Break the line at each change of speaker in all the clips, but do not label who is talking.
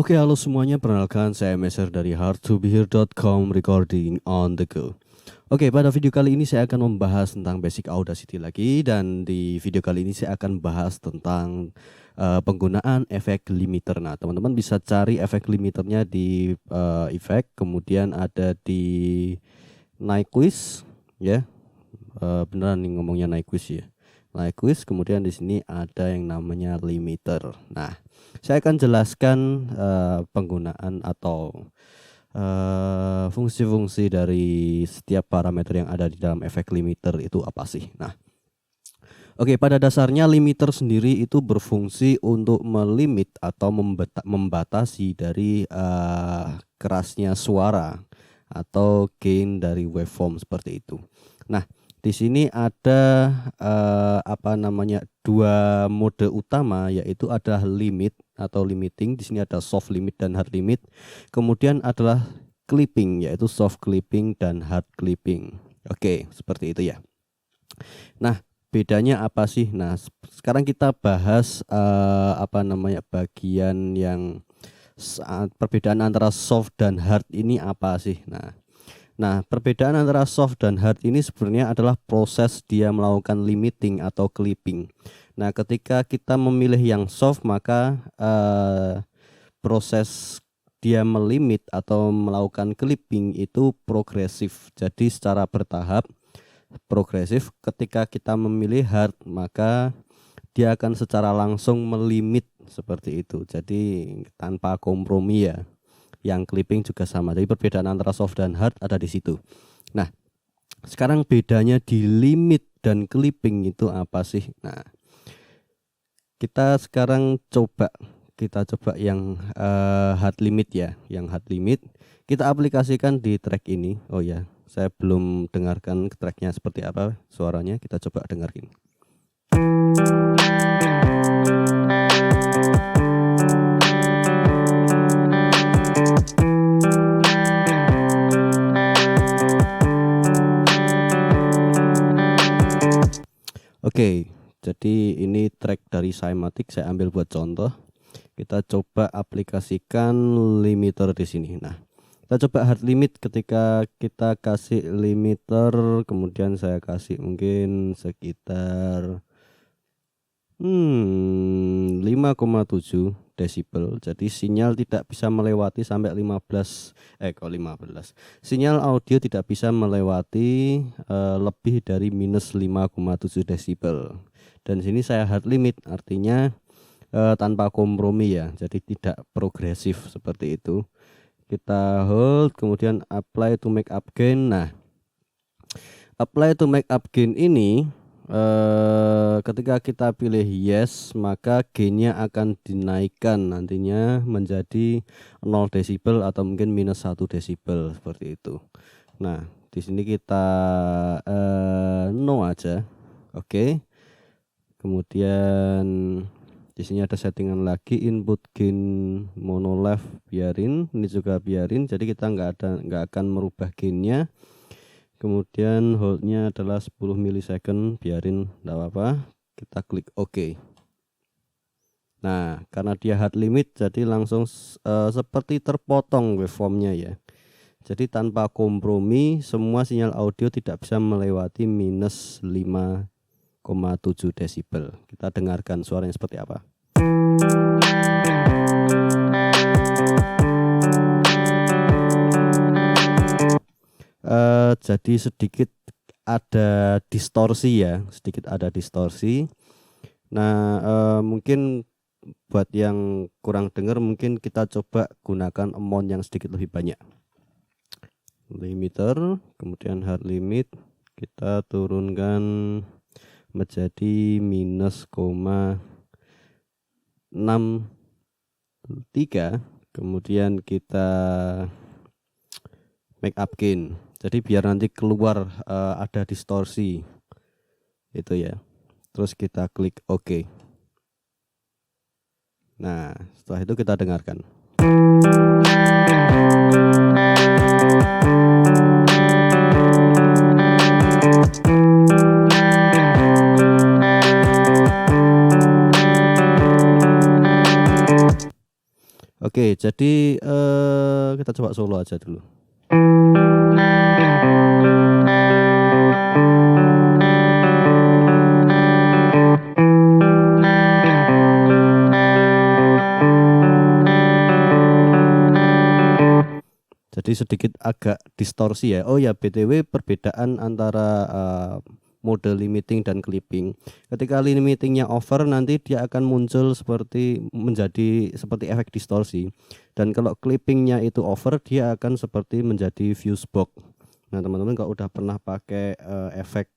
Oke, halo semuanya, perkenalkan saya Meser dari hardtobehere.com, recording on the go. Oke, pada video kali ini saya akan membahas tentang basic Audacity lagi. Dan di video kali ini saya akan bahas tentang penggunaan efek limiter. Nah, teman-teman bisa cari efek limiternya di efek, kemudian ada di Nyquist ya. Beneran nih ngomongnya Nyquist ya. Nyquist, kemudian di sini ada yang namanya limiter. Nah, saya akan jelaskan penggunaan atau fungsi-fungsi dari setiap parameter yang ada di dalam efek limiter itu apa sih. Nah, oke, pada dasarnya limiter sendiri itu berfungsi untuk melimit atau membatasi dari kerasnya suara atau gain dari waveform seperti itu. Nah, di sini ada dua mode utama, yaitu ada limit atau limiting. Di sini ada soft limit dan hard limit. Kemudian adalah clipping, yaitu soft clipping dan hard clipping. Oke, seperti itu ya. Nah, bedanya apa sih? Nah, sekarang kita bahas bagian yang perbedaan antara soft dan hard ini apa sih? Nah, perbedaan antara soft dan hard ini sebenarnya adalah proses dia melakukan limiting atau clipping. Nah, ketika kita memilih yang soft, maka proses dia melimit atau melakukan clipping itu progresif. Jadi secara bertahap progresif. Ketika kita memilih hard, maka dia akan secara langsung melimit seperti itu. Jadi tanpa kompromi ya. Yang clipping juga sama. Jadi perbedaan antara soft dan hard ada di situ. Nah, sekarang bedanya di limit dan clipping itu apa sih? Nah, kita sekarang coba yang hard limit ya. Yang hard limit kita aplikasikan di track ini. Oh ya, saya belum dengarkan tracknya seperti apa suaranya. Kita coba dengarkan. Oke, jadi ini track dari Cymatic, saya ambil buat contoh. Kita coba aplikasikan limiter di sini. Nah, kita coba hard limit. Ketika kita kasih limiter, kemudian saya kasih mungkin sekitar 5,7 desibel. Jadi sinyal tidak bisa melewati sampai 15. Sinyal audio tidak bisa melewati lebih dari minus 5,7 desibel. Dan sini saya hard limit, artinya tanpa kompromi ya. Jadi tidak progresif seperti itu. Kita hold, kemudian apply to make up gain. Nah, apply to make up gain ini ketika kita pilih yes, maka gainnya akan dinaikkan nantinya menjadi 0 desibel atau mungkin minus 1 desibel seperti itu. Nah, di sini kita no aja. Oke. Kemudian di sini ada settingan lagi, input gain mono left biarin, ini juga biarin. Jadi kita nggak akan merubah gainnya. Kemudian holdnya adalah 10 milisecond, biarin, enggak apa-apa. Kita klik OK. Nah, karena dia hard limit, jadi langsung seperti terpotong waveformnya ya. Jadi tanpa kompromi, semua sinyal audio tidak bisa melewati minus 5,7 desibel. Kita dengarkan suaranya seperti apa. Jadi sedikit ada distorsi ya, Nah, mungkin buat yang kurang dengar, mungkin kita coba gunakan amount yang sedikit lebih banyak. Limiter, kemudian hard limit kita turunkan menjadi minus 0,63. Kemudian kita make up gain. Jadi biar nanti keluar ada distorsi itu ya. Terus kita klik OK. Nah, setelah itu kita dengarkan. Oke, Oke, jadi kita coba solo aja dulu. Jadi sedikit agak distorsi ya. Oh ya, BTW perbedaan antara mode limiting dan clipping. Ketika limitingnya over, nanti dia akan muncul menjadi seperti efek distorsi. Dan kalau clippingnya itu over, dia akan seperti menjadi fuse box. Nah teman-teman kalau udah pernah pakai efek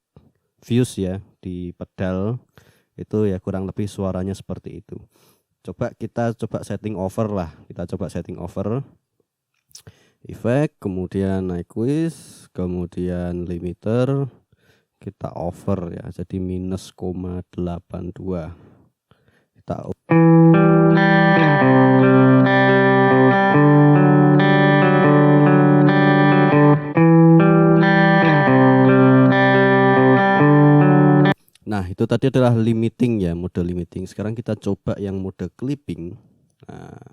fuse ya di pedal, itu ya kurang lebih suaranya seperti itu. Kita coba setting over lah. Kita coba setting over. Efek, kemudian Nyquist, kemudian limiter, kita over ya, jadi -,82. Kita Nah, itu tadi adalah limiting ya, mode limiting. Sekarang kita coba yang mode clipping. Nah,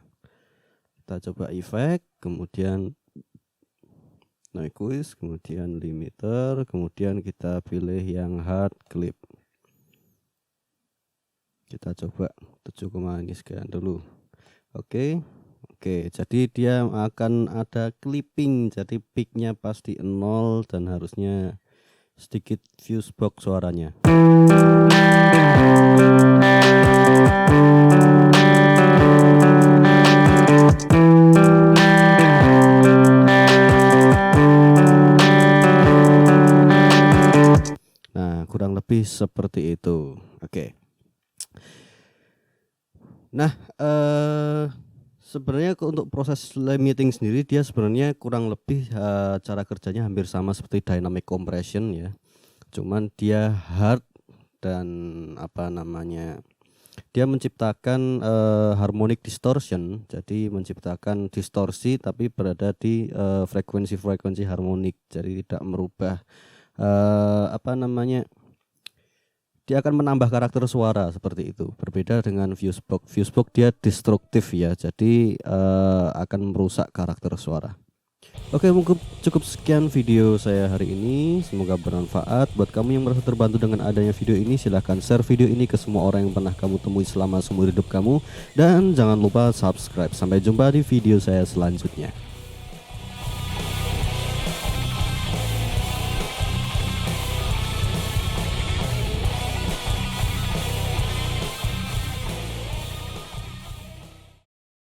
kita coba efek, kemudian Nyquist, kemudian limiter, kemudian kita pilih yang hard clip. Kita coba 7, ini sekian dulu. Oke, jadi dia akan ada clipping, jadi peaknya pasti 0 dan harusnya sedikit fuse box suaranya. Kurang lebih seperti itu. Oke. Nah, sebenarnya untuk proses limiting sendiri dia sebenarnya kurang lebih cara kerjanya hampir sama seperti dynamic compression ya. Cuman dia hard dan dia menciptakan harmonic distortion, jadi menciptakan distorsi tapi berada di frekuensi harmonik, jadi tidak merubah dia akan menambah karakter suara seperti itu. Berbeda dengan fuse box. Fuse box dia destruktif ya, jadi akan merusak karakter suara. Oke, mungkin cukup sekian video saya hari ini. Semoga bermanfaat. Buat kamu yang merasa terbantu dengan adanya video ini, silahkan share video ini ke semua orang yang pernah kamu temui selama seumur hidup kamu. Dan jangan lupa subscribe. Sampai jumpa di video saya selanjutnya.